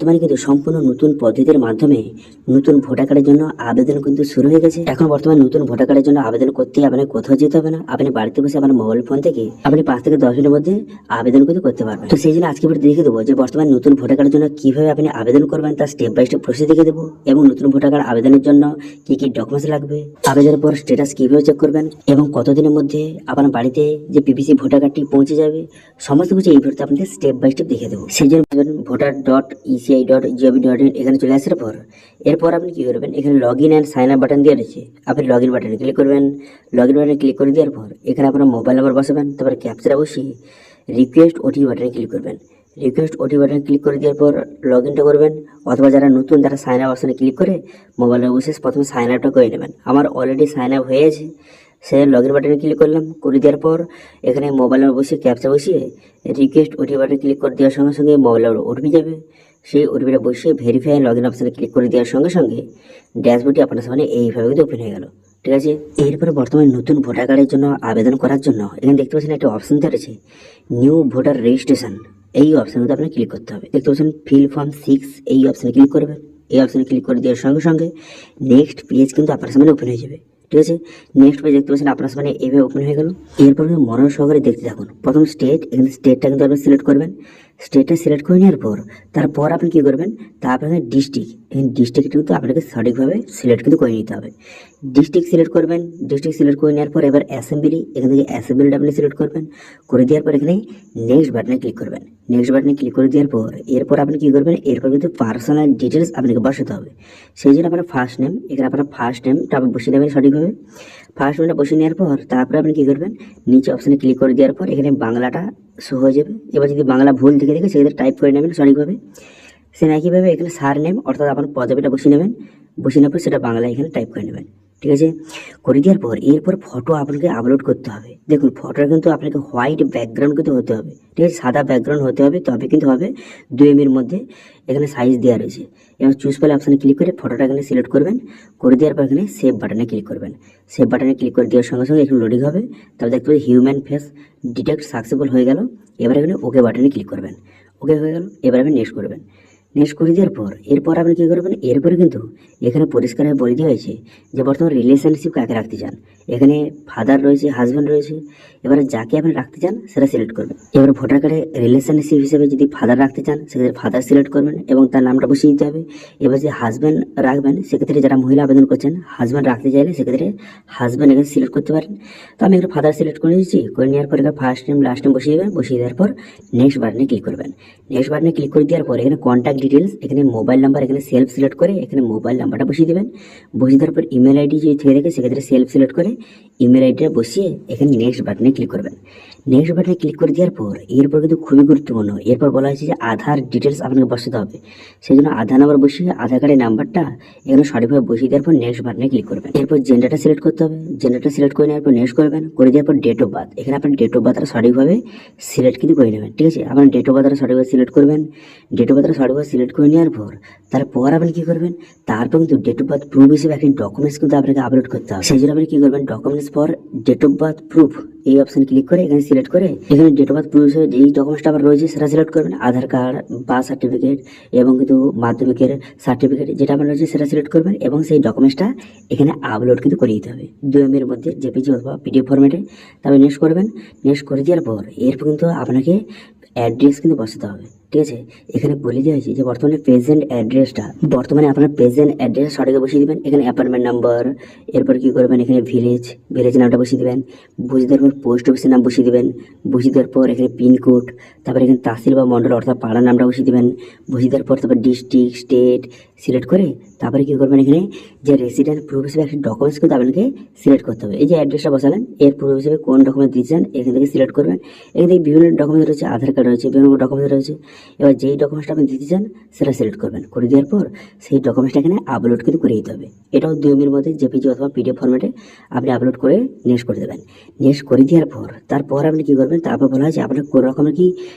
বর্তমানে কিন্তু সম্পূর্ণ নতুন পদ্ধতির মাধ্যমে নতুন ভোটার কার্ডের জন্য আবেদন কিন্তু শুরু হয়ে গেছে। এখন বর্তমানে নতুন ভোটার কার্ডের জন্য আবেদন করতে আপনাকে কোথাও যেতে হবে না, আপনি বাড়িতে বসে আপনার মোবাইল ফোন থেকে আপনি 5 থেকে 10 মিনিটের মধ্যে আবেদন কিন্তু করতে পারবেন। তো সেই জন্য আজকে ভিডিও দেখে দেবো যে বর্তমানে নতুন ভোটার কার্ডের জন্য কিভাবে আপনি আবেদন করবেন তার স্টেপ বাই স্টেপ প্রসেস দেখে দেবো, এবং নতুন ভোটার কার্ড আবেদনের জন্য কি কি ডকুমেন্টস লাগবে, আবেদনের পর স্ট্যাটাস কিভাবে চেক করবেন এবং কতদিনের মধ্যে আপনার বাড়িতে যে পিপিসি ভোটার কার্ডটি পৌঁছে যাবে, সমস্ত কিছু এই ভিডিওতে আপনাদের স্টেপ বাই স্টেপ দেখে দেবো। সেই জন্য voter.eci.gov.in এখানে চলে আসার পর এরপর আপনি কি করবেন, এখানে log in and sign up button দিয়ে রয়েছে, আপনি লগ ইন বাটনে ক্লিক করবেন। লগ ইন বাটনে ক্লিক করে দেওয়ার পর এখানে আপনার মোবাইল নাম্বার বসাবেন, তারপর ক্যাপচা বসিয়ে রিকোয়েস্ট ওটিপি বাটনে ক্লিক করবেন। রিকোয়েস্ট ওটিপি বাটনে ক্লিক করে দেওয়ার পর লগ ইনটা করবেন, অথবা যারা নতুন তারা সাইন আপ অপশনে ক্লিক করে মোবাইলে বসে প্রথমে সাইন আপটা করে নেবেন। আমার অলরেডি সাইন আপ হয়ে আছে, সে লগ ইন বাটনে ক্লিক করলাম। করে দেওয়ার পর এখানে মোবাইল নাম্বার বসিয়ে ক্যাপচা বসিয়ে রিকোয়েস্ট ওটিপি বাটনে ক্লিক করে দেওয়ার সঙ্গে সঙ্গে মোবাইল নাম্বার ওটিপি যাবে। সেই ওটিপিটা বসিয়ে ভেরিফাই লগ ইন অপশনে ক্লিক করে দেওয়ার সঙ্গে সঙ্গে ড্যাশবোর্ডটি আপনার সামনে এইভাবে কিন্তু ওপেন হয়ে গেল। ঠিক আছে, এরপরে বর্তমানে নতুন ভোটার কার্ডের জন্য আবেদন করার জন্য এখানে দেখতে পাচ্ছেন একটা অপশন রয়েছে নিউ ভোটার রেজিস্ট্রেশন। এই অপশনের মধ্যে আপনাকে ক্লিক করতে হবে। দেখতে পাচ্ছেন ফিল ফর্ম 6, এই অপশনে ক্লিক করবেন। এই অপশনে ক্লিক করে দেওয়ার সঙ্গে সঙ্গে নেক্সট পেজ কিন্তু আপনার সামনে ওপেন হয়ে যাবে। ঠিক আছে, নেক্সট পেজ দেখতে পাচ্ছেন আপনার সামনে এইভাবে ওপেন হয়ে গেল। এরপর মনোযোগ সহকারে দেখতে থাকুন। প্রথম স্টেট, এখানে স্টেটটা কিন্তু আপনি সিলেক্ট করবেন। স্টেটটা সিলেক্ট করে নেওয়ার পর তারপর আপনি কী করবেন, তারপর এখানে ডিস্ট্রিক্ট, এখানে ডিস্ট্রিক্ট কিন্তু আপনাকে সঠিকভাবে সিলেক্ট কিন্তু করে নিতে হবে। ডিস্ট্রিক্ট সিলেক্ট করবেন। ডিস্ট্রিক্ট সিলেক্ট করে নেওয়ার পর এবার অ্যাসেম্বলি, এখান থেকে অ্যাসেম্বলিটা আপনি সিলেক্ট করবেন। করে দেওয়ার পর এখানে নেক্সট বাটনে ক্লিক করবেন। নেক্সট বাটনে ক্লিক করে দেওয়ার পর এরপর আপনি কী করবেন, এরপর কিন্তু পার্সোনাল ডিটেলস আপনাকে বসাতে হবে। সেই জন্য আপনার ফার্স্ট নেম, এখানে আপনার ফার্স্ট নেমটা আপনি বসিয়ে নেবেন সঠিকভাবে। ফার্স্ট নেমটা বসিয়ে নেওয়ার পর তারপরে আপনি কী করবেন, নিচে অপশানে ক্লিক করে দেওয়ার পর এখানে বাংলাটা শো হয়ে যাবে। এবার যদি বাংলা ভুল থেকে থাকে সেক্ষেত্রে টাইপ করে নেবেন সঠিকভাবে। সে একইভাবে এখানে সার নেম অর্থাৎ আপনার পদবিটা বসিয়ে নেবেন। বসিয়ে নেওয়ার পর সেটা বাংলায় এখানে টাইপ করে নেবেন। ঠিক আছে, করে দেওয়ার পর এরপর ফটো আপনাকে আপলোড করতে হবে। দেখুন ফটোটা কিন্তু আপনাকে হোয়াইট ব্যাকগ্রাউন্ড কিন্তু হতে হবে। ঠিক আছে, সাদা ব্যাকগ্রাউন্ড হতে হবে, তবে কিন্তু হবে 2 MB মধ্যে। এখানে সাইজ দেওয়া রয়েছে। এবার চুজ ফাইল অপশানে ক্লিক করে ফটোটা এখানে সিলেক্ট করবেন। করে দেওয়ার পর এখানে সেভ বাটনে ক্লিক করবেন। সেভ বাটনে ক্লিক করে দেওয়ার সঙ্গে সঙ্গে একটু লোডিং হবে। তারপর দেখতে পাবেন হিউম্যান ফেস ডিটেক্ট সাকসেসফুল হয়ে গেল। এবার এখানে ওকে বাটনে ক্লিক করবেন। ওকে হয়ে গেল, এবার আপনি নেক্সট করবেন। নেক্সট করে দেওয়ার পর এরপর আপনি কী করবেন, এরপরে কিন্তু এখানে পরিষ্কারভাবে বলে দেওয়া হয়েছে যে বর্তমান রিলেশনশিপ কাকে রাখতে চান। এখানে ফাদার রয়েছে, হাজব্যান্ড রয়েছে। এবারে যাকে আপনি রাখতে চান সেটা সিলেক্ট করবেন। এবার ভোটার কার্ডে রিলেশনশিপ হিসেবে যদি ফাদার রাখতে চান সেক্ষেত্রে ফাদার সিলেক্ট করবেন এবং তার নামটা বসিয়ে দিতে হবে। এবার যে হাজব্যান্ড রাখবেন সেক্ষেত্রে যারা মহিলা আবেদন করছেন হাজব্যান্ড রাখতে চাইলে সেক্ষেত্রে হাজব্যান্ড এখানে সিলেক্ট করতে পারেন। তো আমি এখানে ফাদার সিলেক্ট করে দিচ্ছি। করে নেওয়ার পর এখানে ফার্স্ট নেম লাস্ট নেম বসিয়ে দেবেন। বসিয়ে দেওয়ার পর নেক্সট বাটনে ক্লিক করবেন। নেক্সট বাটনে ক্লিক করে দেওয়ার পর এখানে কন্ট্যাক্ট ডিটেলস, এখানে মোবাইল নাম্বার এখানে সেলফ সিলেক্ট করে এখানে মোবাইল নাম্বারটা বসিয়ে দেবেন। বসিয়ে দেওয়ার পর ইমেল আইডি যদি থেকে থাকে সেক্ষেত্রে সেলফ সিলেক্ট করে ইমেল আইডিটা বসিয়ে এখানে নেক্সট বাটনে ক্লিক করবেন। নেক্সট বাটনে ক্লিক করে দেওয়ার পর এরপর কিন্তু খুবই গুরুত্বপূর্ণ, এরপর বলা হয়েছে যে আধার ডিটেলস আপনাকে বসাতে হবে। সেই জন্য আধার নাম্বার বসিয়ে আধার কার্ডের নাম্বারটা এখানে সঠিকভাবে বসিয়ে দেওয়ার পর নেক্সট বাটনে ক্লিক করবেন। এরপর জেন্ডারটা সিলেক্ট করতে হবে। জেন্ডারটা সিলেক্ট করে নেওয়ার পর নেক্সট করবেন। করে দেওয়ার পর ডেট অফ বার্থ, এখানে আপনার ডেট অফ বার্থটা সঠিকভাবে সিলেক্ট কিন্তু করে নেবেন। ঠিক আছে, আপনার ডেট অফ বার্থটা সঠিকভাবে সিলেক্ট করবেন। ডেট অফ বার্থটা সঠিকভাবে সিলেক্ট করে নেওয়ার পর তারপর আপনি কী করবেন, তারপর কিন্তু ডেট অফ বার্থ প্রুফ হিসেবে একটি ডকুমেন্টস কিন্তু আপনাকে আপলোড করতে হবে। সেই জন্য আপনি কী করবেন, documents for date of birth proof এই অপশানে ক্লিক করে এখানে সিলেক্ট করে এখানে ডেট অফ বার্থ প্রুফ হিসেবে যেই ডকুমেন্টসটা আবার রয়েছে সেটা সিলেক্ট করবেন। আধার কার্ড, বার্থ সার্টিফিকেট এবং কিন্তু মাধ্যমিকের সার্টিফিকেট যেটা আপনার রয়েছে সেটা সিলেক্ট করবেন এবং সেই ডকুমেন্টসটা এখানে আপলোড কিন্তু করে দিতে হবে 2 MB এর মধ্যে জেপিজি অথবা পিডিএফ ফরম্যাটে। তারপরে নেক্সট করবেন। নেক্সট করে দেওয়ার পর এরপর কিন্তু আপনাকে অ্যাড্রেস কিন্তু বসাতে হবে। ঠিক আছে, এখানে বলে দেওয়া হয়েছে যে বর্তমানে প্রেজেন্ট অ্যাড্রেসটা, বর্তমানে আপনার প্রেজেন্ট অ্যাড্রেস সঠিক বসিয়ে দেবেন। এখানে অ্যাপার্টমেন্ট নাম্বার, এরপর কী করবেন এখানে ভিলেজ নামটা বসিয়ে দেবেন। বসিয়ে দেওয়ার পর পোস্ট অফিসের নাম বসিয়ে দেবেন। বসিয়ে দেওয়ার পর এখানে পিনকোড, তারপরে এখানে তাহসিল বা মন্ডল অর্থাৎ পাড়ার নামটা বসিয়ে দেবেন। বসিয়ে দেওয়ার পর তারপর ডিস্ট্রিক্ট, স্টেট সিলেক্ট করে তারপরে কী করবেন, এখানে যে রেসিডেন্ট প্রুফ হিসেবে একটা ডকুমেন্টস কিন্তু আপনাকে সিলেক্ট করতে হবে। এই যে অ্যাড্রেসটা বসালেন এর প্রুফ হিসেবে কোন ডকুমেন্ট দিচ্ছেন এখান থেকে সিলেক্ট করবেন। এখান থেকে বিভিন্ন ডকুমেন্ট রয়েছে, আধার কার্ড রয়েছে, বিভিন্ন ডকুমেন্ট রয়েছে। এবার যেই ডকুমেন্টসটা আপনি দিতে চান সেটা সিলেক্ট করবেন। করে দেওয়ার পর সেই ডকুমেন্টসটা এখানে আপলোড কিন্তু করে দিতে হবে। এটাও 2 MB মধ্যে জেপিজি অথবা পিডিএফ ফরম্যাটে আপনি আপলোড করে নেক্সট করে দেবেন। নেক্সট করে দেওয়ার পর তারপর আপনি কী করবেন, তারপর বলা হয়েছে আপনার কোনো রকমের কি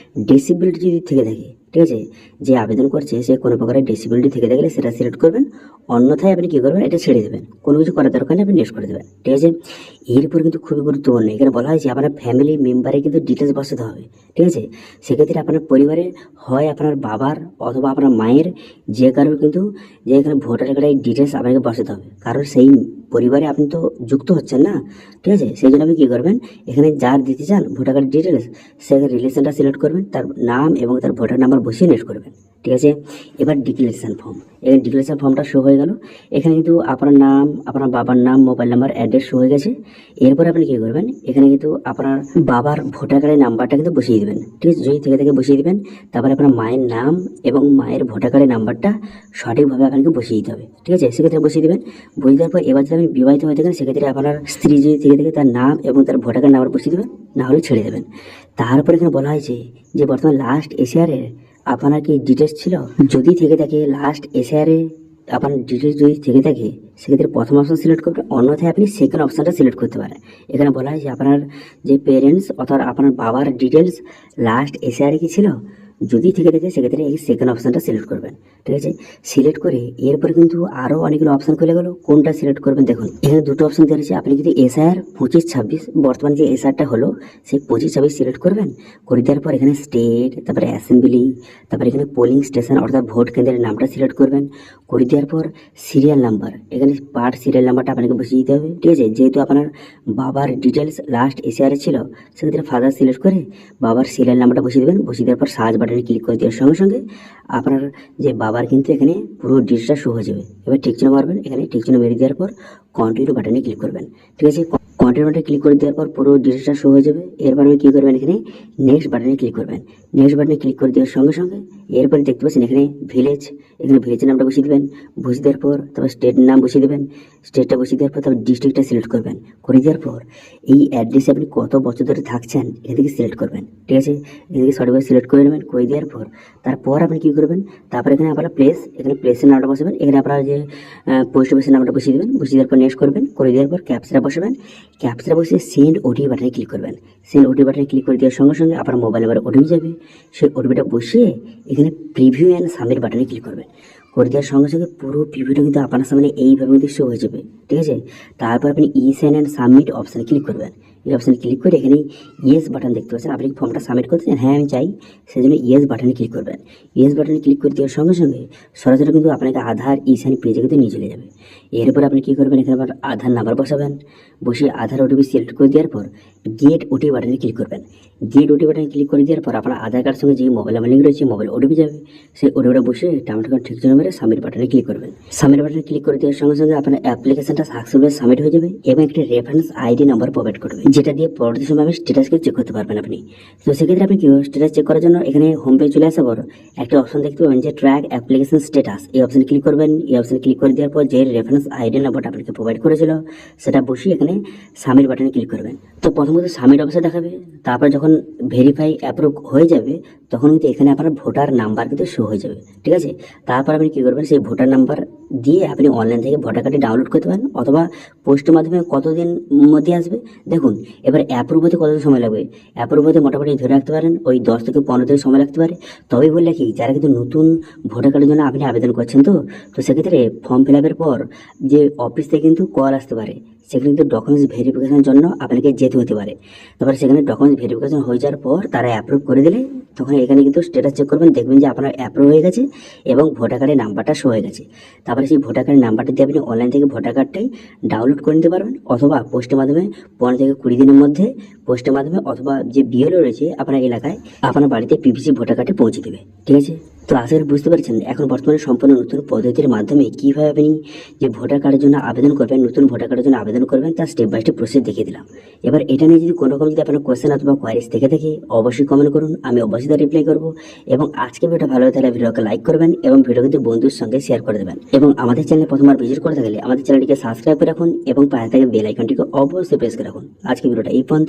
ডিসেবিলিটি যদি থেকে থাকে, ঠিক আছে, যে আবেদন করছে সে কোনো প্রকারের ডিসেবিলিটি থেকে থাকলে সেটা সিলেক্ট করবেন। অন্যথায় আপনি কী করবেন, এটা ছেড়ে দেবেন, কোনো কিছু করার দরকার নেই, আপনি নেক্সট করে দেবেন। ঠিক আছে, এরপর কিন্তু খুবই গুরুত্বপূর্ণ, এখানে বলা হয়েছে আপনার ফ্যামিলি মেম্বারে কিন্তু ডিটেলস বসাতে হবে। ঠিক আছে, সেক্ষেত্রে আপনার পরিবারে হয় আপনার বাবার অথবা আপনার মায়ের যে কারোর কিন্তু যে এখানে ভোটার কার্ডের ডিটেলস আপনাকে বসাতে হবে, কারণ সেই পরিবারে আপনি তো যুক্ত হচ্ছেন না। ঠিক আছে, সেই জন্য আপনি কী করবেন, এখানে যার দিতে চান ভোটার কার্ড ডিটেলস সে রিলেশনটা সিলেক্ট করবেন, তার নাম এবং তার ভোটার নাম্বার বসিয়ে নেট করবেন। ঠিক আছে, এবার ডিক্লারেশন ফর্ম, এখানে ডিক্লারেশন ফর্মটা শো হয়ে গেল। এখানে কিন্তু আপনার নাম, আপনার বাবার নাম, মোবাইল নাম্বার, অ্যাড্রেস শো হয়ে গেছে। এরপর আপনি কী করবেন, এখানে কিন্তু আপনার বাবার ভোটার কার্ডের নাম্বারটা কিন্তু বসিয়ে দেবেন। ঠিক আছে, যদি থেকে থেকে বসিয়ে দেবেন। তারপরে আপনার মায়ের নাম এবং মায়ের ভোটার কার্ডের নাম্বারটা সঠিকভাবে আপনাকে বসিয়ে দিতে হবে। ঠিক আছে, সেক্ষেত্রে বসিয়ে দেবেন। বসিয়ে দেওয়ার পর এবার যদি আপনি বিবাহিত হয়ে থাকেন সেক্ষেত্রে আপনার স্ত্রী যদি থেকে থেকে তার নাম এবং তার ভোটার কার্ড নাম্বার বসিয়ে দেবেন, না হলে ছেড়ে দেবেন। তারপরে এখানে বলা হয়েছে যে বর্তমান লাস্ট এসআরে আপনার কি ডিটেলস ছিল, যদি থেকে থাকে লাস্ট এসআরে আপনার ডিটেলস যদি থেকে থাকে সেক্ষেত্রে প্রথম অপশন সিলেক্ট করবেন, অন্যথায় আপনি সেকেন্ড অপশনটা সিলেক্ট করতে পারেন। এখানে বলা হয় যে আপনার যে পেরেন্টস অর্থাৎ আপনার বাবার ডিটেলস লাস্ট এসআরে কি ছিল, যদি থেকে থাকে সেক্ষেত্রে এই সেকেন্ড অপশানটা সিলেক্ট করবেন। ঠিক আছে, সিলেক্ট করে এরপরে কিন্তু আরও অনেকগুলো অপশান খুলে গেলো, কোনটা সিলেক্ট করবেন দেখুন। এখানে দুটো অপশান দেওয়া আছে, আপনি যদি এসআর 25-26 বর্তমান যে এসআরটা হলো সেই 25-26 সিলেক্ট করবেন। করে দেওয়ার পর এখানে স্টেট, তারপরে অ্যাসেম্বলি, তারপরে এখানে পোলিং স্টেশন অর্থাৎ ভোট কেন্দ্রের নামটা সিলেক্ট করবেন। করে দেওয়ার পর সিরিয়াল নাম্বার, এখানে পার্ট সিরিয়াল নাম্বারটা আপনাকে বসিয়ে দিতে হবে। ঠিক আছে, যেহেতু আপনার বাবার ডিটেলস লাস্ট এসআরে ছিল সেক্ষেত্রে ফাদার সিলেক্ট করে বাবার সিরিয়াল নাম্বারটা বসিয়ে দেবেন। বসিয়ে দেওয়ার পর সার্চ বাটনে ক্লিক করে দেওয়ার সঙ্গে সঙ্গে আপনার যে বাবার কিন্তু এখানে পুরো ডিটেলসটা শো হয়ে যাবে। এবার ঠিক চিহ্ন মারবেন, এখানে ঠিক চিহ্ন মেরে দেওয়ার পর কন্টিনিউ বাটনে ক্লিক করবেন। ঠিক আছে, কন্টিনিউ বাটনে ক্লিক করে দেওয়ার পর পুরো ডিটেলসটা শো হয়ে যাবে। এরপর আপনি কী করবেন, এখানে নেক্সট বাটনে ক্লিক করবেন। নেক্সট বাটনে ক্লিক করে দেওয়ার সঙ্গে সঙ্গে এরপরে দেখতে পাচ্ছেন এখানে ভিলেজ, এখানে ভিলেজের নামটা বসিয়ে দেবেন। বসিয়ে দেওয়ার পর তারপর স্টেটের নাম বসিয়ে দেবেন। স্টেটটা বসিয়ে দেওয়ার পর তারপর ডিস্ট্রিক্টটা সিলেক্ট করবেন। করে দেওয়ার পর এই অ্যাড্রেসে আপনি কত বছর ধরে থাকছেন এখান থেকে সিলেক্ট করবেন। ঠিক আছে, এখান থেকে সঠিকভাবে সিলেক্ট করে নেবেন। করে দেওয়ার পর তারপর আপনি কী করবেন, তারপর এখানে আপনার প্লেস, এখানে প্লেসের নামটা বসাবেন। এখানে আপনার যে পোস্ট অফিসের নামটা বসিয়ে দেবেন। বসিয়ে দেওয়ার পর নেক্সট করবেন। করে দেওয়ার পর ক্যাপচাটা বসাবেন। ক্যাপচাটা বসিয়ে সেন্ড ওটিপি বাটনে ক্লিক করবেন। সেন্ড ওটিপি বাটনে ক্লিক করে দেওয়ার সঙ্গে সঙ্গে আপনার মোবাইল নাম্বারে ওটিপি যাবে। সেই ওটিপিটা বসিয়ে এখানে প্রিভিউ অ্যান্ড সাবমিট বাটনে ক্লিক করবেন। করে দেওয়ার সঙ্গে সঙ্গে পুরো প্রিভিউটা কিন্তু আপনার সামনে এইভাবে কিন্তু শো হয়ে যাবে। ঠিক আছে, তারপর আপনি সাইন অ্যান্ড সাবমিট অপশানে ক্লিক করবেন। এই অপশানে ক্লিক করে এখানে ইয়েস বাটন দেখতে পাচ্ছেন, আপনি ফর্মটা সাবমিট করতে চান, হ্যাঁ আমি চাই, সেই জন্য ইয়েস বাটনে ক্লিক করবেন। ইয়েস বাটনে ক্লিক করে দেওয়ার সঙ্গে সঙ্গে সরাসরি কিন্তু আপনাকে আধার সাইন পেজে কিন্তু নিয়ে চলে যাবে। এরপর আপনি কী করবেন, এখানে আবার আধার নাম্বার বসাবেন। বসিয়ে আধার ওটিপি সিলেক্ট করে দেওয়ার পর গেট ওটিপি বাটনে ক্লিক করবেন। গেট ওটিপি বাটনে ক্লিক করে দেওয়ার পর আপনার আধার কার্ডের সঙ্গে যে মোবাইল নাম্বার লিঙ্ক রয়েছে মোবাইল ওটিপি যাবে। সেই ওটিপিটা বসে টামাটো ঠিক জন্য মেরে সাবমিট বাটনে ক্লিক করবেন। সাবমিট বাটনে ক্লিক করে দেওয়ার সঙ্গে সঙ্গে আপনার অ্যাপ্লিকেশনটা সাকসেসফুলি সাবমিট হয়ে যাবে এবং একটি রেফারেন্স আইডি নাম্বার প্রোভাইড করবে, যেটা দিয়ে পরবর্তী সময় আমি স্ট্যাটাসকে চেক করতে পারবেন আপনি। তো সেক্ষেত্রে আপনি কি স্ট্যাটাস চেক করার জন্য এখানে হোম পেজ চলে আসার পর একটা অপশন দেখতে পাবেন যে ট্র্যাক অ্যাপ্লিকেশন স্ট্যাটাস, এই অপশানে ক্লিক করবেন। এই অপশানে ক্লিক করে দেওয়ার পর যে রেফারেন্স আইডি নাম্বারটা আপনাকে প্রোভাইড করেছিল সেটা বসিয়ে এখানে সাবমিট বাটনে ক্লিক করবেন। তো প্রথমত সাবমিট অপশন দেখাবে, তারপর যখন ভেরিফাই অ্যাপ্রুভ হয়ে যাবে তখন কিন্তু এখানে আপনার ভোটার নাম্বার কিন্তু শো হয়ে যাবে। ঠিক আছে, তারপর আপনি কী করবেন, সেই ভোটার নাম্বার দিয়ে আপনি অনলাইন থেকে ভোটার কার্ডটি ডাউনলোড করতে পারেন অথবা পোস্টের মাধ্যমে কতদিন মধ্যে আসবে দেখুন। এবার অ্যাপ্রুভ হতে কতদিন সময় লাগবে, অ্যাপ্রুভ হতে মোটামুটি ধরে রাখতে পারেন ওই 10 থেকে 15 দিন সময় লাগতে পারে। তবেই বললে কি, যারা কিন্তু নতুন ভোটার কার্ডের জন্য আপনি আবেদন করছেন, তো সেক্ষেত্রে ফর্ম ফিল আপের পর যে অফিস থেকে কিন্তু কল আসতে পারে, সেখানে কিন্তু ডকুমেন্টস ভেরিফিকেশনের জন্য আপনাকে যেতে হতে পারে। তারপরে সেখানে ডকুমেন্টস ভেরিফিকেশন হয়ে যাওয়ার পর তারা অ্যাপ্রুভ করে দিলে তখন এখানে কিন্তু স্ট্যাটাস চেক করবেন, দেখবেন যে আপনার অ্যাপ্রুভ হয়ে গেছে এবং ভোটার কার্ডের নাম্বারটা শো হয়ে গেছে। তারপরে সেই ভোটার কার্ডের নাম্বারটা দিয়ে আপনি অনলাইন থেকে ভোটার কার্ডটাই ডাউনলোড করে নিতে পারবেন অথবা পোস্টের মাধ্যমে 15 থেকে 20 দিনের মধ্যে পোস্টের মাধ্যমে অথবা যে বিএলও রয়েছে আপনার এলাকায় আপনার বাড়িতে পিভিসি ভোটার কার্ডে পৌঁছে দেবে। ঠিক আছে, তো আশা করি বুঝতে পারছেন এখন বর্তমানে সম্পূর্ণ নতুন পদ্ধতির মাধ্যমে কীভাবে আপনি যে ভোটার কার্ডের জন্য আবেদন করবেন, নতুন ভোটার কার্ডের জন্য আবেদন করবেন, তার স্টেপ বাই স্টেপ প্রসেস দেখিয়ে দিলাম। এবার এটা নিয়ে যদি কোনো রকম যদি আপনার কোয়েশ্চেন অথবা কোয়ারিজ থেকে থাকে অবশ্যই কমেন্ট করুন, আমি অবশ্যই তার রিপ্লাই করবো। এবং আজকে ভিডিওটা ভালো হয়ে থাকলে ভিডিওকে লাইক করবেন এবং ভিডিও কিন্তু বন্ধুর সঙ্গে শেয়ার করে দেবেন। এবং আমাদের চ্যানেলে প্রথমবার ভিজিট করে থাকলে আমাদের চ্যানেলটিকে সাবস্ক্রাইব করে রাখুন এবং পাশে থাকা বেল আইকনটিকে অবশ্যই প্রেস করে রাখুন। আজকে ভিডিওটা এই পর্যন্ত।